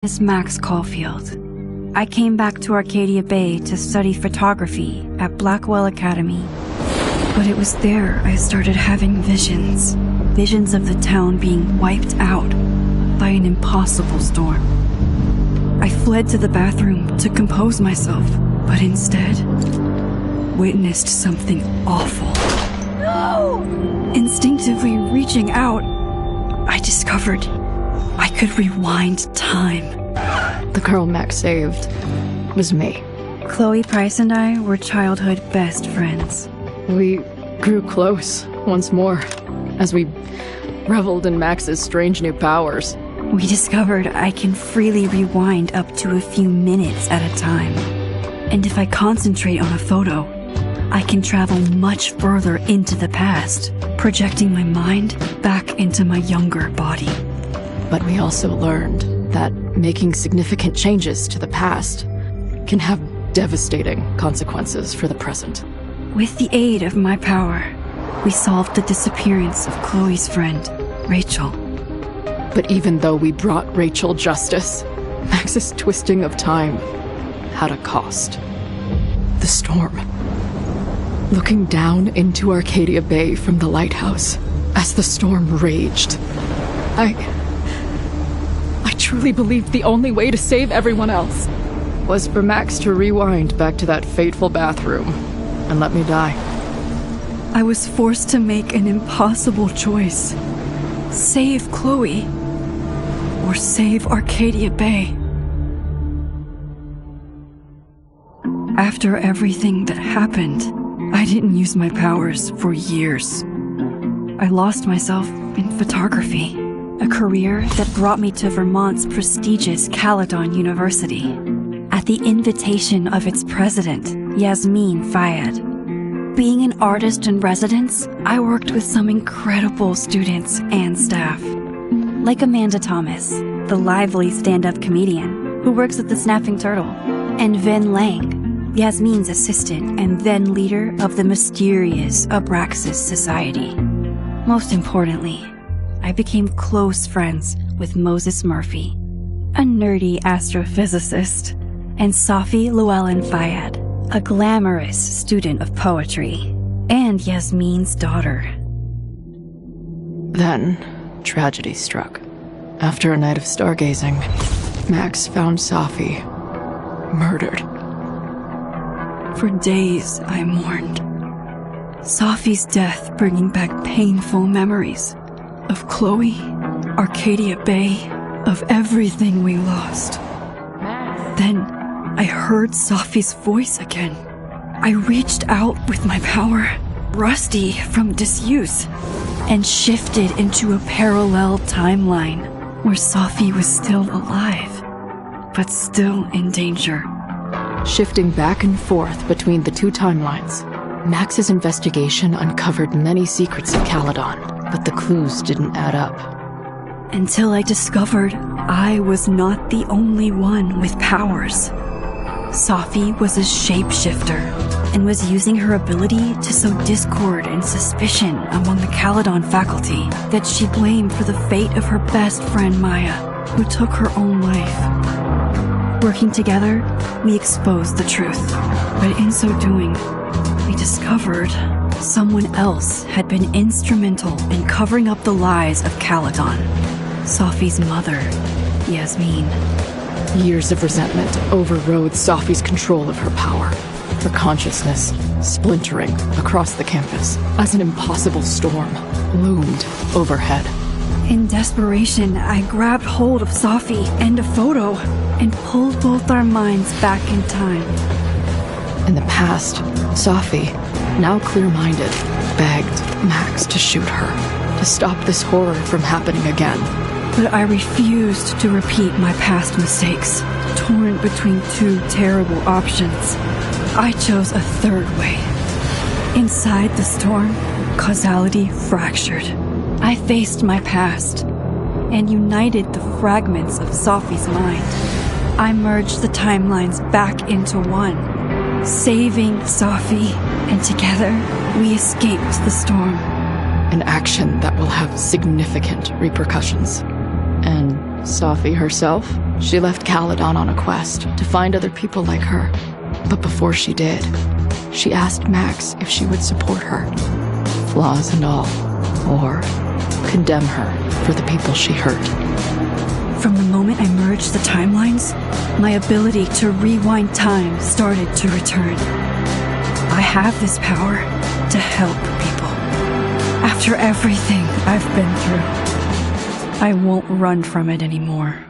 is Max Caulfield. I came back to Arcadia Bay to study photography at Blackwell Academy. But it was there I started having visions. Visions of the town being wiped out by an impossible storm. I fled to the bathroom to compose myself, but instead witnessed something awful. No! Instinctively reaching out, I discovered I could rewind time. The girl Max saved was me. Chloe Price and I were childhood best friends. We grew close once more as we reveled in Max's strange new powers. We discovered I can freely rewind up to a few minutes at a time. And if I concentrate on a photo, I can travel much further into the past, projecting my mind back into my younger body. But we also learned that making significant changes to the past can have devastating consequences for the present. With the aid of my power, we solved the disappearance of Chloe's friend, Rachel. But even though we brought Rachel justice, Max's twisting of time had a cost. The storm. Looking down into Arcadia Bay from the lighthouse as the storm raged, I truly believed the only way to save everyone else was for Max to rewind back to that fateful bathroom and let me die. I was forced to make an impossible choice. Save Chloe, or save Arcadia Bay. After everything that happened, I didn't use my powers for years. I lost myself in photography, a career that brought me to Vermont's prestigious Caledon University, at the invitation of its president, Yasmin Fayyad. Being an artist in residence, I worked with some incredible students and staff, like Amanda Thomas, the lively stand-up comedian who works at the Snapping Turtle, and Vin Lang, Yasmin's assistant and then leader of the mysterious Abraxas Society. Most importantly, I became close friends with Moses Murphy, a nerdy astrophysicist, and Safi Llewellyn Fayyad, a glamorous student of poetry, and Yasmin's daughter. Then, tragedy struck. After a night of stargazing, Max found Safi murdered. For days, I mourned. Safi's death bringing back painful memories of Chloe, Arcadia Bay, of everything we lost. Then, I heard Safi's voice again. I reached out with my power, rusty from disuse, and shifted into a parallel timeline where Safi was still alive, but still in danger. Shifting back and forth between the two timelines, Max's investigation uncovered many secrets of Caledon, but the clues didn't add up. Until I discovered I was not the only one with powers. Safi was a shapeshifter and was using her ability to sow discord and suspicion among the Caledon faculty that she blamed for the fate of her best friend Maya, who took her own life. Working together, we exposed the truth, but in so doing, we discovered someone else had been instrumental in covering up the lies of Caledon. Safi's mother, Yasmin. Years of resentment overrode Safi's control of her power, her consciousness splintering across the campus as an impossible storm loomed overhead. In desperation, I grabbed hold of Safi and a photo and pulled both our minds back in time. In the past, Safi, now clear-minded, begged Max to shoot her, to stop this horror from happening again. But I refused to repeat my past mistakes, torn between two terrible options. I chose a third way. Inside the storm, causality fractured. I faced my past and united the fragments of Safi's mind. I merged the timelines back into one, saving Safi, and together we escaped the storm. An action that will have significant repercussions. And Safi herself, she left Caledon on a quest to find other people like her. But before she did, she asked Max if she would support her, flaws and all, or condemn her for the people she hurt. From the moment I merged the timelines, my ability to rewind time started to return. I have this power to help people. After everything I've been through, I won't run from it anymore.